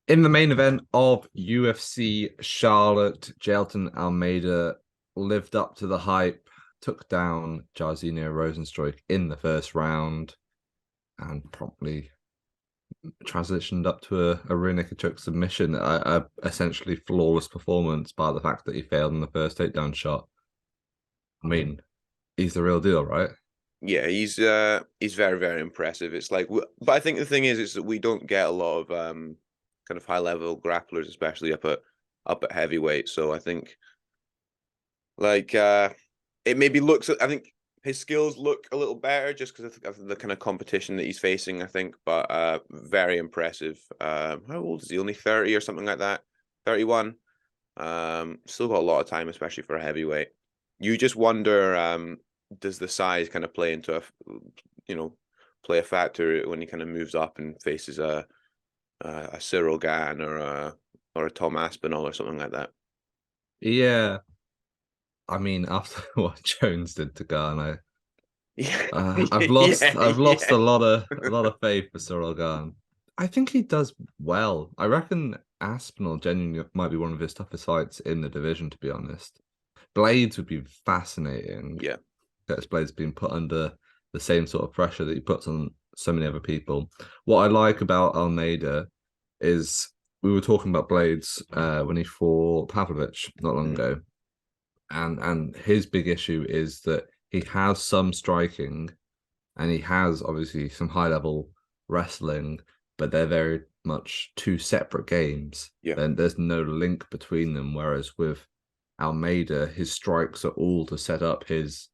In the main event of UFC Charlotte, Jailton Almeida lived up to the hype, took down Jarizinho Rozenstruik in the first round, and promptly transitioned up to a rear naked choke submission. A essentially flawless performance, by the fact that he failed in the first takedown shot. I mean, he's the real deal, right? Yeah, he's very, very impressive. It's like, but I think the thing is that we don't get a lot of kind of high level grapplers, especially up at heavyweight. So I think like it maybe looks. I think his skills look a little better just because of the kind of competition that he's facing. I think, but very impressive. How old is he? Only 30 or something like that. 31. Still got a lot of time, especially for a heavyweight. You just wonder, does the size kind of play into play a factor when he kind of moves up and faces a Cyril Gann or a Tom Aspinall or something like that? Yeah. I mean, after what Jones did to Garno, Yeah, I've lost yeah, I've lost yeah, a lot of faith for Cyril Gahn. I think he does well. I reckon Aspinall genuinely might be one of his toughest fights in the division, to be honest. Blades would be fascinating. yeah, Curtis Blades being put under the same sort of pressure that he puts on so many other people. What I like about Almeida is we were talking about Blades when he fought Pavlovich not long mm, ago, and his big issue is that he has some striking and he has obviously some high level wrestling, but they're very much two separate games. yeah, Then there's no link between them. Whereas with Almeida, his strikes are all to set up his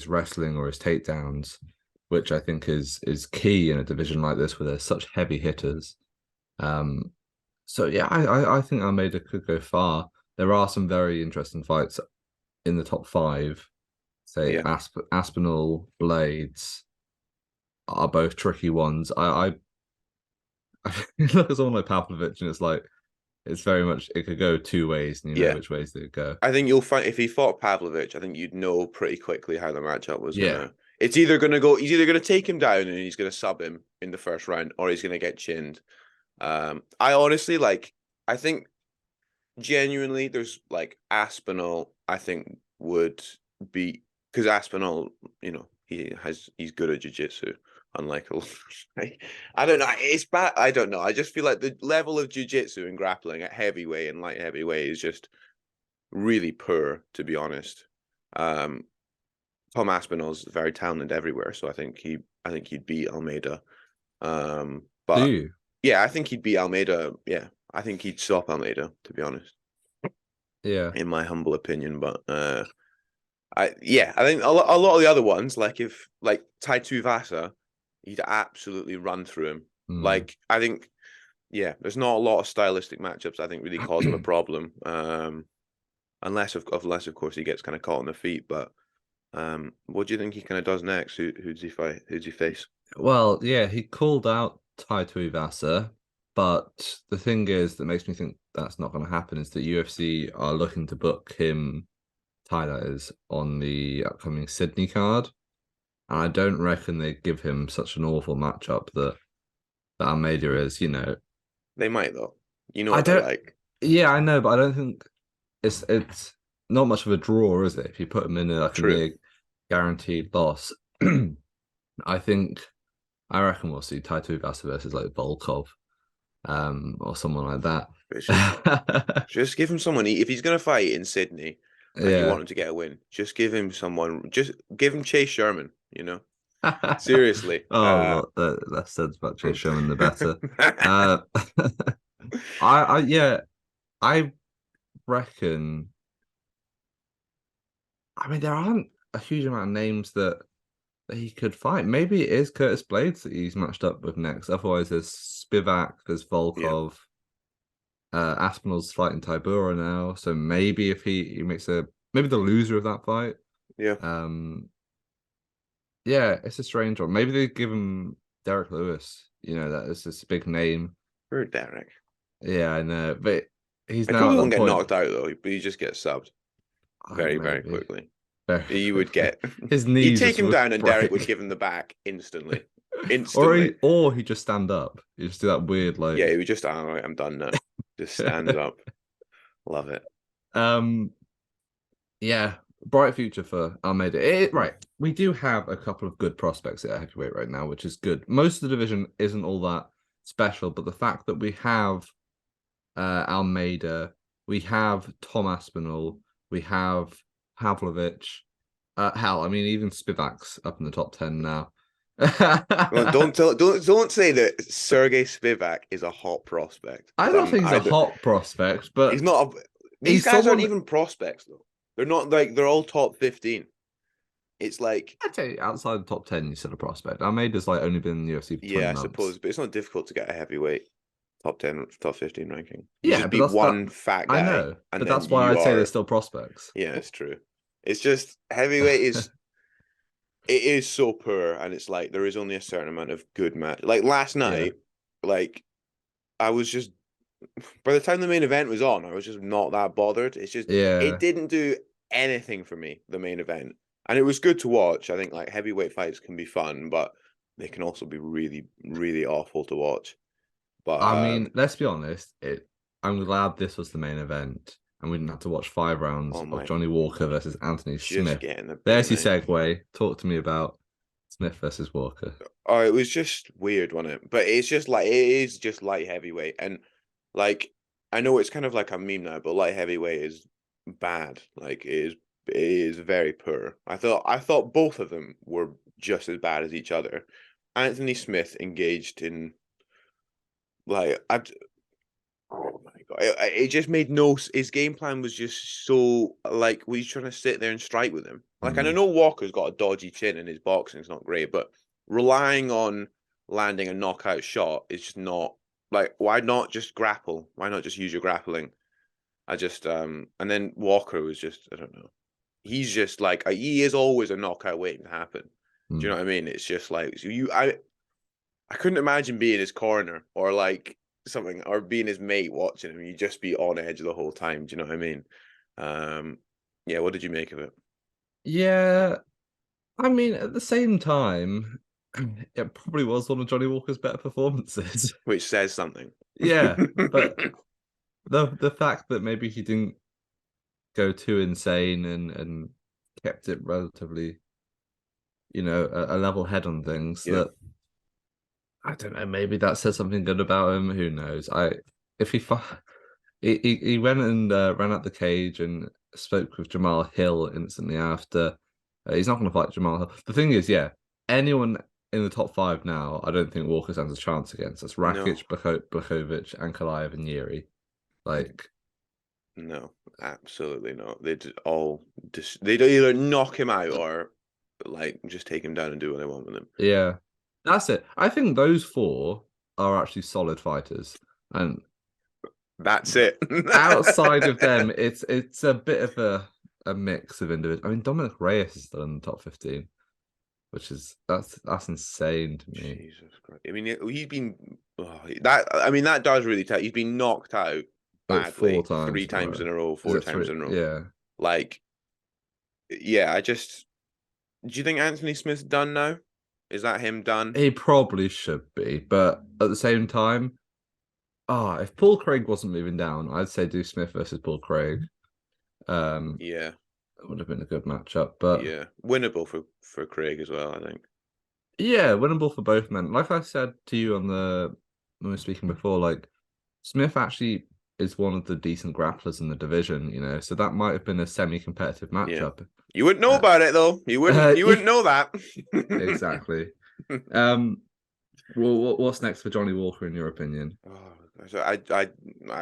wrestling or his takedowns, which I think is key in a division like this where there's such heavy hitters. Um, so yeah, I think Almeida could go far. There are some very interesting fights in the top five. Say yeah. Aspinall, Blades are both tricky ones. I look at someone like Pavlovich and it's like it's very much it could go two ways and you know Yeah. which ways they go. I think you'll find if he fought Pavlovich, I think you'd know pretty quickly how the matchup was Yeah. gonna. It's either gonna go. He's either gonna take him down and he's gonna sub him in the first round, or he's gonna get chinned. I honestly like. I think genuinely, there's like Aspinall. I think would be because Aspinall, he's good at jiu-jitsu. Unlike I don't know, it's bad. I don't know. I just feel like the level of jiu-jitsu and grappling at heavyweight and light heavyweight is just really poor, to be honest. Um, Tom Aspinall's very talented everywhere, so I think he'd beat Almeida. Do But you? yeah, I think he'd beat Almeida. Yeah, I think he'd stop Almeida, to be honest, Yeah. in my humble opinion. But I think a lot of the other ones, like if like Tai Tuivasa, he'd absolutely run through him. Mm. Like I think, yeah, there's not a lot of stylistic matchups I think really cause him a problem. Unless of course he gets kind of caught on the feet. But what do you think he kind of does next? Who does he fight? Who does he face? Well, yeah, he called out Tai Tuivasa, but the thing is that makes me think that's not going to happen is that UFC are looking to book him, Tai that is, on the upcoming Sydney card. And I don't reckon they give him such an awful matchup that Almeida is, you know. They might though. You know I what they're don't like. yeah, I know, but I don't think it's not much of a draw, is it? If you put him in like a True. near guaranteed loss. I think I reckon we'll see Tai Tuivasa versus like Volkov, or someone like But it's just that. just give him someone. If he's gonna fight in Sydney and you Yeah. want him to get a win, just give him someone. Just give him Chase Sherman. Seriously. Oh, the less said about Chase Sherman, the better. Uh, yeah, I reckon. I mean, there aren't a huge amount of names that he could fight. Maybe it is Curtis Blades that he's matched up with next. Otherwise, there's Spivak, there's Yeah. Volkov, Aspinall's fighting Tybura now. So maybe if he makes maybe the loser of that fight. Yeah. Um, yeah, it's a strange one. Maybe they give him Derek Lewis. You know, that is this big name. For Derek. Yeah, I know, but he's I now at probably won't that get point. knocked out though, but he just gets subbed very, very Maybe quickly. very You would quickly. get His he'd knees take just him would down and Derek would break. give him the back instantly. instantly. Or he just stand up. You just do that weird like. Yeah, he would just, all right, I'm done now. Just stands up. Love it. Yeah, bright future for Almeida. Right, we do have a couple of good prospects at heavyweight right now, which is good. Most of the division isn't all that special, but the fact that we have Almeida, we have Tom Aspinall, we have Pavlovich. Hell, I mean, even Spivak's up in the top 10 now. Well, don't say that Sergey Spivak is a hot prospect. I don't think he's a hot prospect, but he's not. These guys aren't even prospects though. They're not like they're all top 15. It's like I'd say outside the top 10, you said a prospect. Almeida's like only been in the UFC for 20 months. I suppose, but it's not difficult to get a heavyweight top 10, top 15 ranking. You Yeah, just but beat one fat guy. I know, and but that's why I'd say they're still prospects. Yeah, it's true. It's just heavyweight is it is so poor, and it's like there is only a certain amount of good match. Like last night, like I was just by the time the main event was on, I was just not that bothered. It's just it didn't do anything for me, the main event. And it was good to watch. I think like heavyweight fights can be fun, but they can also be really, really awful to watch. But I mean, let's be honest, I'm glad this was the main event and we didn't have to watch 5 rounds of Johnny Walker versus Anthony Smith. There's your segue. Talk to me about Smith versus Walker. Oh, it was just weird, wasn't it? But it's just like it is just light heavyweight. And like I know it's kind of like a meme now, but light heavyweight is bad. Like it is very poor. I thought both of them were just as bad as each other. Anthony Smith engaged in like oh my god, it just made no. His game plan was just so like we trying to sit there and strike with him. Like I know Walker's got a dodgy chin and his boxing's not great, but relying on landing a knockout shot is just not like why not just grapple? Why not just use your grappling? I just and then Walker was just I don't know. He's just like he is always a knockout waiting to happen. Do you know what I mean? It's just like I couldn't imagine being his corner or like something or being his mate watching him. You'd just be on edge the whole time. Do you know what I mean? Yeah. What did you make of it? Yeah, I mean, at the same time, it probably was one of Johnny Walker's better performances, which says something. Yeah, but the fact that maybe he didn't go too insane and kept it relatively, a level head on things. That I don't know. Maybe that says something good about him. Who knows? If he went and ran out the cage and spoke with Jamal Hill instantly after. He's not going to fight Jamal Hill. The thing is, anyone in the top 5 now, I don't think Walker stands a chance against. That's Rakic, Blachowicz, Ankalaev, and Yuri. Like, no, absolutely not. They'd either knock him out or like just take him down and do what they want with him. Yeah, that's it. I think those 4 are actually solid fighters, and that's it. Outside of them, it's a bit of a mix of individuals. I mean, Dominic Reyes is still in the top 15, which is that's insane to me. Jesus Christ! I mean, he's been that does really tell. He's been knocked out badly 4 times, 3 times in a row, 4 times in a row. Yeah, like, yeah. Do you think Anthony Smith's done now? Is that him done? He probably should be, but at the same time, if Paul Craig wasn't moving down, I'd say do Smith versus Paul Craig. Yeah, it would have been a good matchup, but winnable for Craig as well, I think. Yeah, winnable for both men. Like I said to you when we were speaking before, like Smith actually is one of the decent grapplers in the division, so that might have been a semi-competitive matchup. Yeah. You wouldn't know about it though. You wouldn't know that. Exactly. Well, what's next for Johnny Walker in your opinion? So I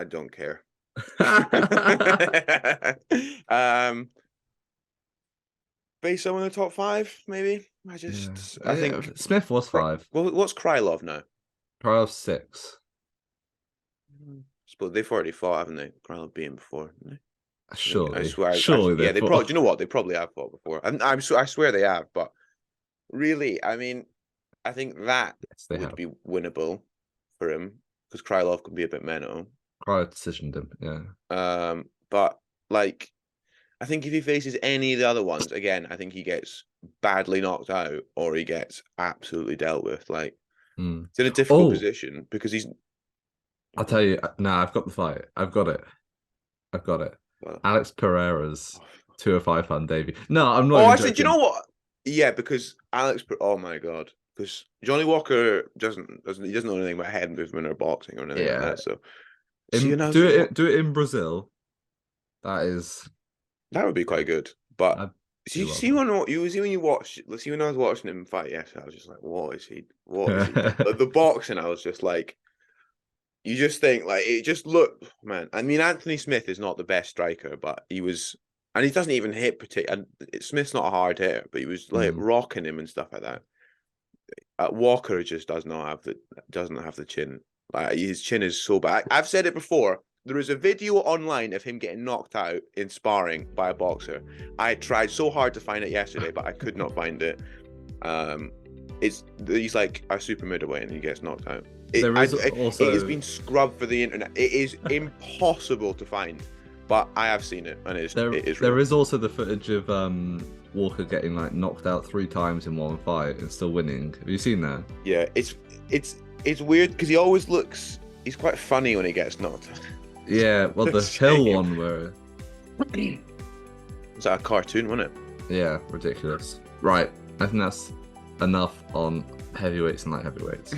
don't care. Base someone in the top 5, maybe. I think Smith was 5. Well, what's Krylov now? Krylov's 6. But they've already fought, haven't they? Krylov beat him before, haven't they? Surely. I swear. Surely they probably. Do you know what? They probably have fought before. I swear they have. But really, I mean, I think that would be winnable for him because Krylov can be a bit mental. Krylov decisioned him, yeah. But like, I think if he faces any of the other ones, again, I think he gets badly knocked out or he gets absolutely dealt with. Like, it's in a difficult position because he's. I'll tell you, I've got the fight. I've got it. Well, Alex Pereira's 205 pound debut. No, I'm not. oh, even actually, do you joking. know what? Yeah, because oh my God. Because Johnny Walker doesn't know anything about head movement or boxing or anything like that. So Do it in Brazil. That would be quite good. But I'd see, do well see when you watch, see when I was watching him fight yesterday, I was just like, what is he? The boxing, I was just like, you just think like it just looked, man. I mean, Anthony Smith is not the best striker, but he was, and he doesn't even hit and Smith's not a hard hitter, but he was like rocking him and stuff like that. Walker just doesn't have the chin. Like his chin is so bad. I've said it before. There is a video online of him getting knocked out in sparring by a boxer. I tried so hard to find it yesterday, but I could not find it. He's like a super middleweight and he gets knocked out. It has been scrubbed for the internet. It is impossible to find, but I have seen it and it is real. There is also the footage of Walker getting like knocked out 3 times in one fight and still winning. Have you seen that? Yeah, it's weird because he always looks. He's quite funny when he gets knocked out. Yeah, well, the Hill one where was that a cartoon, wasn't it? Yeah, ridiculous. Right, I think that's enough on heavyweights and light heavyweights.